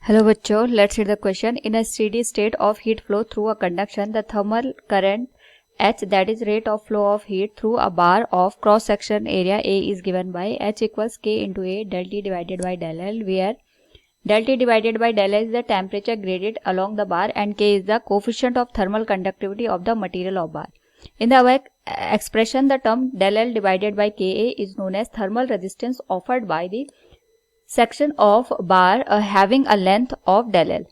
Hello बच्चों, let's read the question. In a steady state of heat flow through a conduction, the thermal current H, that is rate of flow of heat through a bar of cross section area A, is given by H equals K into A del T divided by del L, where del T divided by del L is the temperature gradient along the bar and K is the coefficient of thermal conductivity of the material of bar. In the above expression, the term del L divided by Ka is known as thermal resistance offered by the section of bar having a length of del L.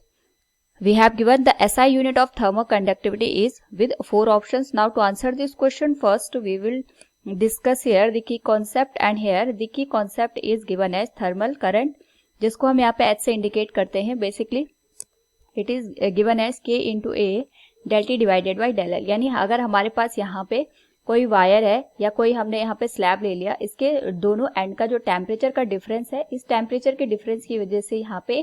We have given the SI unit of thermal conductivity is with 4 options. Now to answer this question, first we will discuss here the key concept, and here the key concept is given as thermal current, जिसको हम यहाँ पे H से indicate करते हैं. Basically it is given as K into A del T divided by del L. यानी अगर हमारे पास यहाँ पे कोई वायर है या कोई हमने यहाँ पे स्लैब ले लिया, इसके दोनों एंड का जो टेम्परेचर का डिफरेंस है, इस टेम्परेचर के डिफरेंस की वजह से यहाँ पे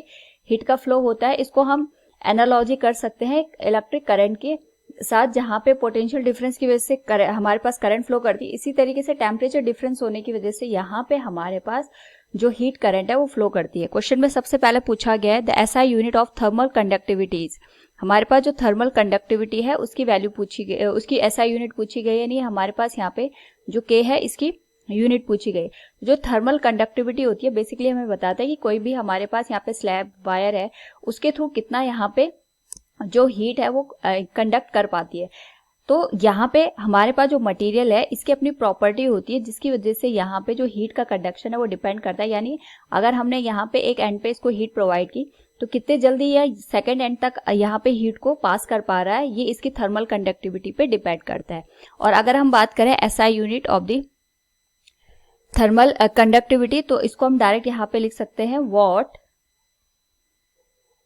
हीट का फ्लो होता है. इसको हम एनालॉजी कर सकते हैं इलेक्ट्रिक करंट के साथ, जहाँ पे पोटेंशियल डिफरेंस की वजह से हमारे पास करंट फ्लो करती है. इसी तरीके से टेम्परेचर डिफरेंस होने की वजह से यहाँ पे हमारे पास जो हीट करंट है वो फ्लो करती है. क्वेश्चन में सबसे पहले पूछा गया है the SI unit of thermal conductivities. हमारे पास जो थर्मल कंडक्टिविटी है उसकी वैल्यू पूछी गई, उसकी एसआई यूनिट पूछी गई है. नहीं, हमारे पास यहाँ पे जो के है इसकी यूनिट पूछी गई. जो थर्मल कंडक्टिविटी होती है बेसिकली हमें बताता है कि कोई भी हमारे पास यहाँ पे स्लैब वायर है उसके थ्रू कितना यहाँ पे जो हीट है वो कंडक्ट कर पाती है. तो यहाँ पे हमारे पास जो मटेरियल है इसकी अपनी प्रॉपर्टी होती है जिसकी वजह से यहाँ पे जो हीट का कंडक्शन है वो डिपेंड करता है. यानी अगर हमने यहाँ पे एक एंड पे इसको हीट प्रोवाइड की तो कितने जल्दी यह सेकेंड एंड तक यहाँ पे हीट को पास कर पा रहा है, ये इसकी थर्मल कंडक्टिविटी पे डिपेंड करता है. और अगर हम बात करें SI unit of the thermal conductivity तो इसको हम डायरेक्ट यहाँ पे लिख सकते हैं वॉट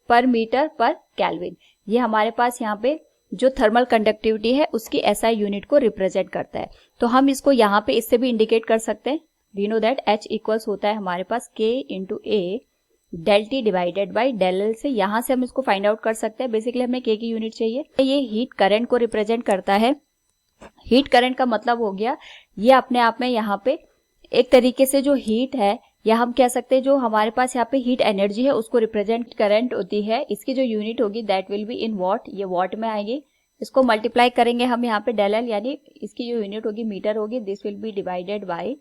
पर मीटर पर केल्विन. ये हमारे पास यहाँ पे जो थर्मल कंडक्टिविटी है उसकी एसआई यूनिट को रिप्रेजेंट करता है. तो हम इसको यहाँ पे इससे भी इंडिकेट कर सकते हैं. We know that H equals होता है हमारे पास K into A del T divided by del L से. यहाँ से हम इसको फाइंड आउट कर सकते हैं. बेसिकली हमें K की यूनिट चाहिए. ये हीट करंट को रिप्रेजेंट करता है. हीट करंट का मतलब हो गया ये अपने आप में यहाँ पे एक तरीके से जो हीट है या हम कह सकते हैं जो हमारे पास यहाँ पे हीट एनर्जी है उसको रिप्रेजेंट करंट होती है. इसकी जो यूनिट होगी that will be in what, ये वॉट में आएगी. इसको मल्टीप्लाई करेंगे हम यहाँ पे डेल एल, यानी इसकी जो यूनिट होगी मीटर होगी. This will be divided by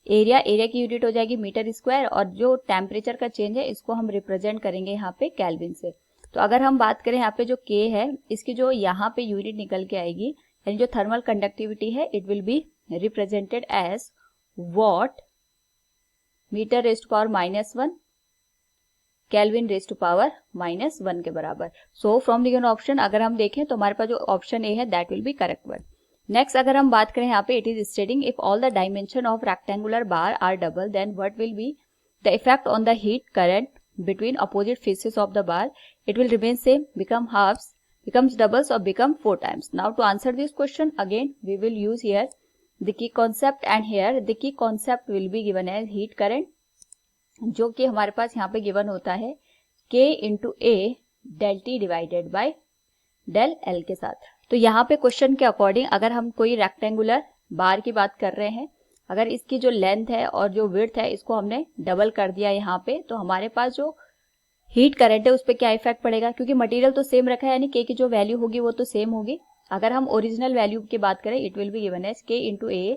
area. Area की यूनिट हो जाएगी मीटर स्क्वायर, और जो टेम्परेचर का चेंज है इसको हम रिप्रेजेंट करेंगे यहाँ पे केल्विन से. तो अगर हम बात करें यहाँ पे जो के है इसकी जो यहाँ पे यूनिट निकल के आएगी, यानी जो थर्मल कंडक्टिविटी है it will be represented as watt metre raised to power -1 kelvin raised to power -1 के बराबर. So from the given option अगर हम देखें तो हमारे पास जो ऑप्शन ए है that will be correct one. Next अगर हम बात करें यहाँ पे it is stating if all the dimension of rectangular bar are double then what will be the effect on the heat current between opposite faces of the bar. It will remain same, become halves, becomes doubles or become 4 times. Now to answer this question again we will use here the key concept, and here the key concept will be given as heat current, जो कि हमारे पास यहाँ पे given होता है K into A del T divided by del L के साथ. तो यहाँ पे क्वेश्चन के अकॉर्डिंग अगर हम कोई रेक्टेंगुलर बार की बात कर रहे हैं, अगर इसकी जो लेंथ है और जो विड्थ है इसको हमने डबल कर दिया यहाँ पे, तो हमारे पास जो हीट करंट है उस पर क्या इफेक्ट पड़ेगा, क्योंकि मटेरियल तो सेम रखा है यानी K की जो वैल्यू होगी वो तो सेम होगी. अगर हम ओरिजिनल वैल्यू की बात करें it will be given as K into A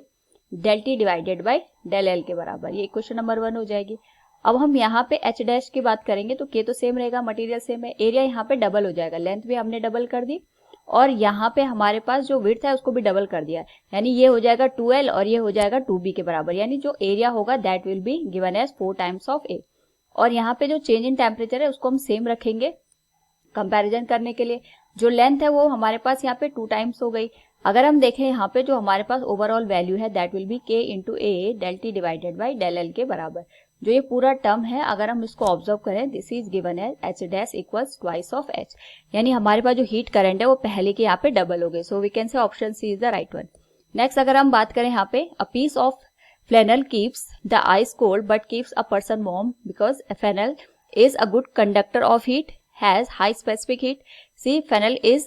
del T divided by del L के बराबर. ये क्वेश्चन नंबर 1 हो जाएगी. अब हम यहाँ पे H डैश की बात करेंगे तो K तो सेम रहेगा, मटेरियल सेम है, एरिया यहाँ पे डबल हो जाएगा, लेंथ भी हमने डबल कर दी और यहाँ पे हमारे पास जो विड्थ है उसको भी डबल कर दिया, यानी ये हो जाएगा 2L और ये हो जाएगा 2B के बराबर. यानी जो एरिया होगा that will be given as 4 times of A. और यहाँ पे जो चेंज इन टेम्परेचर है उसको हम सेम रखेंगे कंपैरिजन करने के लिए. जो लेंथ है वो हमारे पास यहाँ पे 2 टाइम्स हो गई. अगर हम देखें यहाँ पे जो हमारे पास ओवरऑल वैल्यू है that will be K into A del T divided by del L के बराबर. जो ये पूरा टर्म है अगर हम इसको ऑब्जर्व करें this is given as H dash equals twice of H, यानी हमारे पास जो हीट करंट है वो पहले के यहाँ पे डबल हो गए. So we can say option c is the right one. Next अगर हम बात करें यहाँ पे a piece of flannel keeps the ice cold but keeps a person warm because flannel is a good conductor of heat, has high specific heat. See, flannel is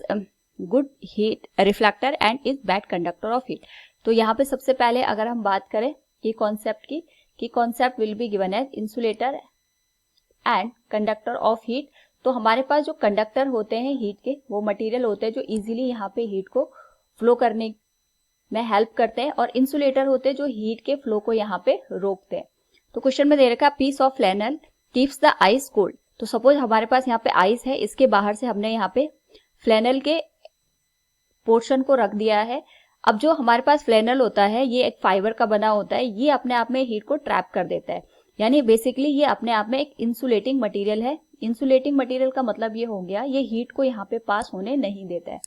good heat reflector and is bad conductor of heat. तो यहाँ पे सबसे पहले अगर हम बात करें की कॉन्सेप्ट की concept will be given as insulator and conductor of heat. तो हमारे पास जो कंडक्टर होते हैं हीट के, वो मटेरियल होते हैं जो इजीली यहाँ पे हीट को फ्लो करने में हेल्प करते हैं, और इंसुलेटर होते हैं जो हीट के फ्लो को यहाँ पे रोकते हैं। तो क्वेश्चन में दे रखा है piece of flannel keeps the ice cold. तो सपोज हमारे पास यहाँ पे आइस है, इसके बाहर से हमने यहाँ पे फ्लैनल के पोर्शन को रख दिया है। अब जो हमारे पास फ्लैनल होता है ये एक फाइबर का बना होता है, ये अपने आप में हीट को ट्रैप कर देता है, यानी बेसिकली ये अपने आप में एक इंसुलेटिंग मटेरियल है। इंसुलेटिंग मटेरियल का मतलब ये हो गया ये हीट को यहाँ पे पास होने नहीं देता है।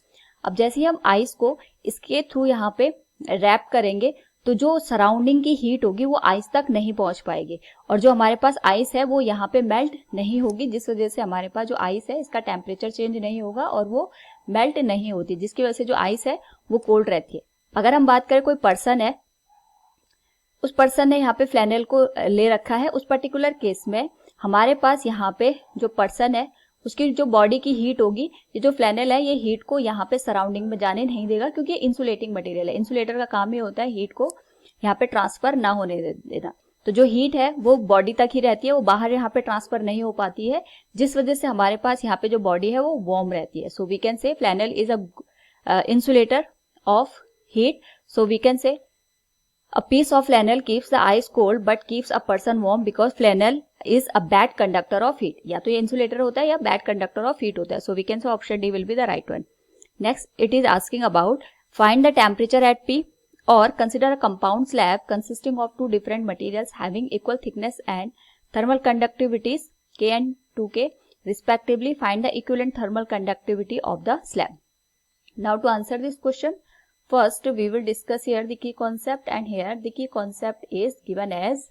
अब जैसे ही हम आइस को इसके थ्रू यहाँ पे रैप करेंगे तो जो सराउंडिंग की हीट होगी वो आइस तक नहीं पहुंच पाएगी, और जो हमारे पास आइस है वो यहाँ पे मेल्ट नहीं होगी, जिस वजह से हमारे पास जो आइस है इसका टेम्परेचर चेंज नहीं होगा और वो मेल्ट नहीं होती, जिसकी वजह से जो आइस है वो कोल्ड रहती है। अगर हम बात करें कोई पर्सन है, उस पर्सन ने यहाँ पे फ्लैनल को ले रखा है, उस पर्टिकुलर केस में हमारे पास यहाँ पे जो पर्सन है उसकी जो बॉडी की हीट होगी, ये जो फ्लैनल है ये हीट को यहाँ पे सराउंडिंग में जाने नहीं देगा, क्योंकि इंसुलेटिंग मटेरियल है। इंसुलेटर का काम ये होता है हीट को यहाँ पे ट्रांसफर ना होने देना। तो जो हीट है वो बॉडी तक ही रहती है, वो बाहर यहाँ पे ट्रांसफर नहीं हो पाती है, जिस वजह से हमारे पास यहाँ पे जो बॉडी है वो वार्म रहती है। So we can say flannel is a insulator of heat. So we can say a piece of flannel keeps the ice cold but keeps a person warm because flannel is a bad conductor of heat. या तो ये insulator होता है या bad conductor of heat होता है. So we can say option D will be the right one. Next, it is asking about find the temperature at P or consider a compound slab consisting of two different materials having equal thickness and thermal conductivities K and 2K respectively. Find the equivalent thermal conductivity of the slab. Now to answer this question, first we will discuss here the key concept, and here the key concept is given as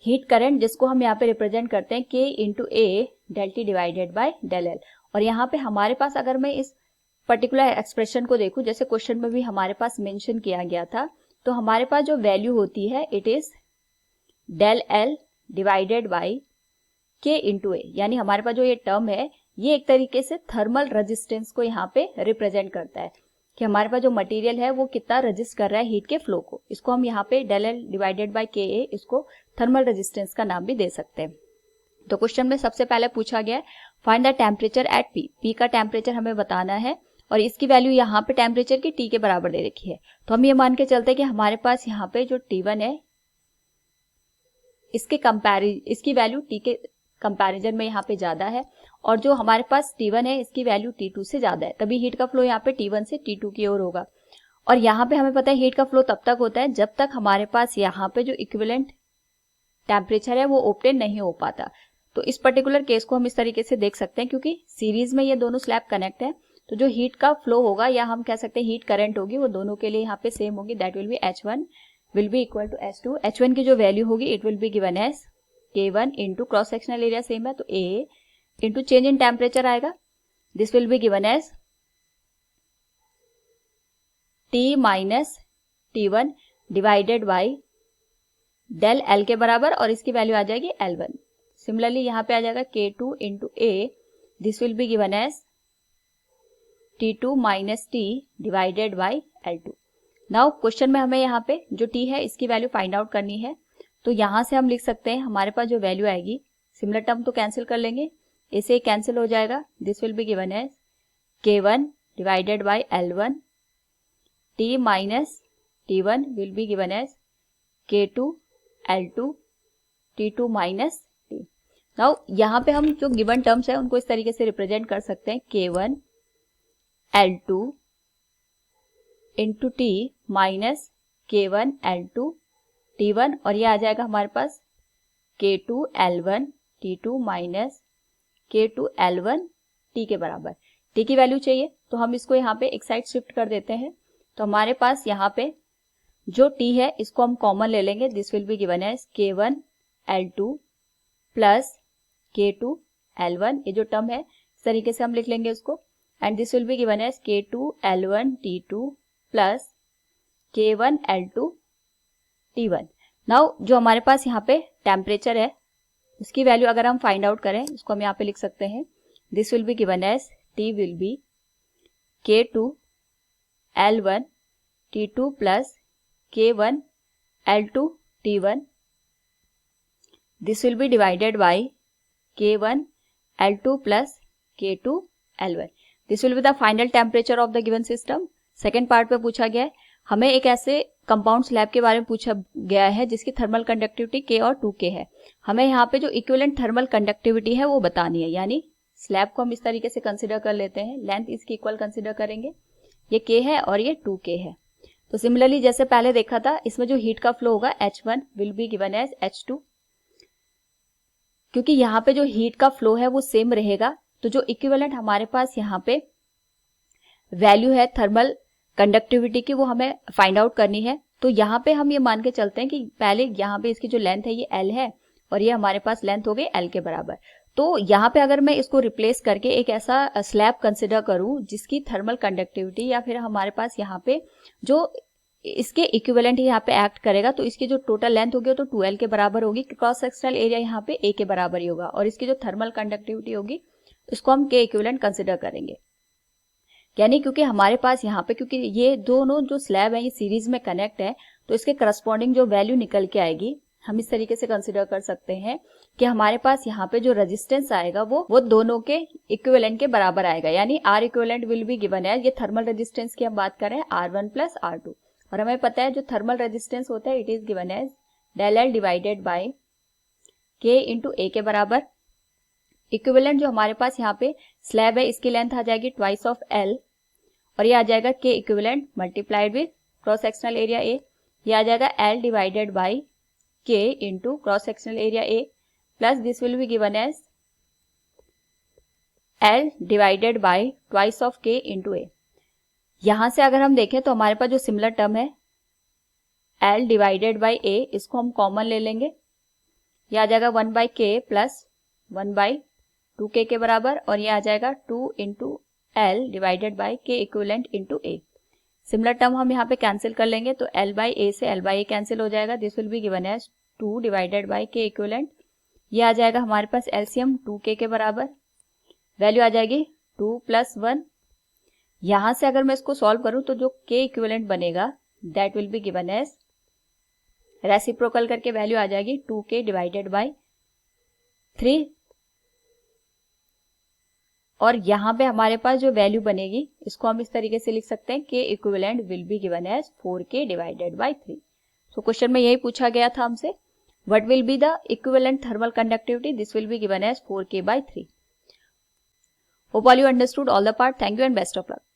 heat current, जिसको हम यहाँ पे represent करते हैं K into A del T divided by del L। और यहाँ पे हमारे पास अगर मैं इस पर्टिकुलर एक्सप्रेशन को देखूं, जैसे क्वेश्चन में भी हमारे पास मेंशन किया गया था, तो हमारे पास जो वैल्यू होती है it is del L divided by K into A, यानी हमारे पास जो ये टर्म है ये एक तरीके से थर्मल रेजिस्टेंस को यहाँ पे रिप्रेजेंट करता है कि हमारे पास जो मटेरियल है वो कितना रेजिस्ट कर रहा है हीट के फ्लो को। इसको हम यहाँ पे डेल एल डिवाइडेड बाय के ए, इसको थर्मल रेजिस्टेंस का नाम भी दे सकते हैं। तो क्वेश्चन में सबसे पहले पूछा गया है find the temperature at P. P का टेम्परेचर हमें बताना है और इसकी वैल्यू यहाँ पे टेम्परेचर की टी के बराबर दे रखी है। तो हम ये मान के चलते हैं कि हमारे पास यहाँ पे जो T1 है इसकी वैल्यू टी के कंपैरिजन में यहाँ पे ज्यादा है, और जो हमारे पास T1 है इसकी वैल्यू T2 से ज्यादा है, तभी हीट का फ्लो यहाँ पे T1 से T2 की ओर होगा। और यहाँ पे हमें पता है हीट का फ्लो तब तक होता है जब तक हमारे पास यहाँ पे जो इक्विवेलेंट टेम्परेचर है वो ऑब्टेन नहीं हो पाता। तो इस पर्टिकुलर केस को हम इस तरीके से देख सकते हैं, क्योंकि सीरीज में ये दोनों स्लैब कनेक्ट है, तो जो हीट का फ्लो होगा या हम कह सकते हैं हीट करंट होगी वो दोनों के लिए यहाँ पे सेम होगी। That will be H1 will be equal to H2। H1 की जो वैल्यू होगी it will be given as K1 into cross sectional area same है तो A into change in temperature आएगा, this will be given as T minus T1 divided by del L के बराबर, और इसकी वैल्यू आ जाएगी L1। सिमिलरली यहाँ पे आ जाएगा K2 into A, this will be given as T2 minus T divided by L2। Now question में हमें यहाँ पे जो T है इसकी वैल्यू फाइंड आउट करनी है, तो यहां से हम लिख सकते हैं हमारे पास जो वैल्यू आएगी, सिमिलर टर्म तो कैंसिल कर लेंगे, इसे कैंसिल हो जाएगा, this will be given as K1 divided by L1, T minus T1 will be given as K2 L2 T2 minus T। Now यहाँ पे हम जो गिवन टर्म्स है उनको इस तरीके से रिप्रेजेंट कर सकते हैं K1 L2 into T minus K1 L2 T1, और ये आ जाएगा हमारे पास K2 L1 T2 minus K2 L1 T के बराबर। T की वैल्यू चाहिए तो हम इसको यहाँ पे एक साइड शिफ्ट कर देते हैं, तो हमारे पास यहाँ पे जो T है इसको हम कॉमन ले लेंगे, this will be given as K1 L2 plus K2 L1, ये जो टर्म है इस तरीके से हम लिख लेंगे उसको, and this will be given as K2 L1 T2 plus K1 L2 T1। Now जो हमारे पास यहाँ पे टेम्परेचर है उसकी वैल्यू अगर हम फाइंड आउट करें, इसको हम यहाँ पे लिख सकते हैं, this will be given as T will be K2 L1 T2 plus K1 L2 T1, this will be divided by K1 L2 plus K2 L1. This will be the final temperature of the given system. Second part पे पूछा गया है, हमें एक ऐसे compound slab के बारे में पूछा गया है जिसकी थर्मल कंडक्टिविटी K और 2K है. हमें यहाँ पे जो इक्विवेलेंट थर्मल कंडक्टिविटी है वो बतानी है. यानी स्लैब को हम इस तरीके से कंसिडर कर लेते हैं, लेंथ इसकी इक्वल कंसिडर करेंगे. ये K है और ये 2K है. तो सिमिलरली जैसे पहले देखा था, इसमें जो हीट का फ्लो होगा H1 will be given as H2. क्योंकि यहाँ पे जो हीट का फ्लो है वो सेम रहेगा, तो जो इक्विवेलेंट हमारे पास यहाँ पे वैल्यू है थर्मल कंडक्टिविटी की वो हमें फाइंड आउट करनी है. तो यहाँ पे हम ये मान के चलते हैं कि पहले यहाँ पे इसकी जो लेंथ है ये L है और ये हमारे पास लेंथ हो गई L के बराबर. तो यहाँ पे अगर मैं इसको रिप्लेस करके एक ऐसा स्लैब कंसिडर करूं जिसकी थर्मल कंडक्टिविटी या फिर हमारे पास यहाँ पे जो इसके इक्विवेलेंट यहाँ पे एक्ट करेगा, तो इसकी जो टोटल लेंथ होगी तो 2L के बराबर होगी. क्रॉस सेक्शनल एरिया यहाँ पे A के बराबर ही होगा और इसकी जो थर्मल कंडक्टिविटी होगी उसको हम K इक्विवेलेंट कंसिडर करेंगे. यानी क्योंकि हमारे पास यहाँ पे, क्योंकि ये दोनों जो स्लैब है ये सीरीज में कनेक्ट है, तो इसके करस्पॉन्डिंग जो वैल्यू निकल के आएगी हम इस तरीके से कंसिडर कर सकते हैं कि हमारे पास यहाँ पे जो रेजिस्टेंस आएगा वो दोनों के इक्विवेलेंट के बराबर आएगा. यानी R equivalent will be given है, ये थर्मल रेजिस्टेंस की हम बात कर रहे हैं, R1 प्लस R2. और हमें पता है जो थर्मल रेजिस्टेंस होता है it is given as del L divided by K into A के बराबर. इक्विवेलेंट जो हमारे पास यहाँ पे स्लैब है इसकी लेंथ आ जाएगी ट्वाइस ऑफ L और ये आ जाएगा K equivalent multiplied with cross sectional area A. ये आ जाएगा L divided by K into cross sectional area A plus this will be given as L divided by twice of K into A. यहां से अगर हम देखें तो हमारे पास जो सिमिलर टर्म है L डिवाइडेड बाय A, इसको हम कॉमन ले लेंगे. यह आ जाएगा 1 bye K plus 1 bye 2K के बराबर और ये आ जाएगा 2 into L divided by K equivalent into A. Similar term हम यहाँ पे कैंसिल कर लेंगे तो L बाय A से L बाय A कैंसिल हो जाएगा. This will be given as 2 divided by K equivalent. ये आ जाएगा हमारे पास एलसीएम 2K के बराबर. वैल्यू आ जाएगी 2 प्लस 1. यहां से अगर मैं इसको सॉल्व करूं तो जो K इक्विवेलेंट बनेगा that will be given as, reciprocal करके वैल्यू आ जाएगी 2K डिवाइडेड बाय 3. और यहाँ पे हमारे पास जो वैल्यू बनेगी इसको हम इस तरीके से लिख सकते हैं K equivalent will be given as 4K divided by 3. So question में यही पूछा गया था हमसे, what will be the equivalent thermal conductivity. This will be given as 4K by 3. Hope all you understood all the part. Thank you and best of luck.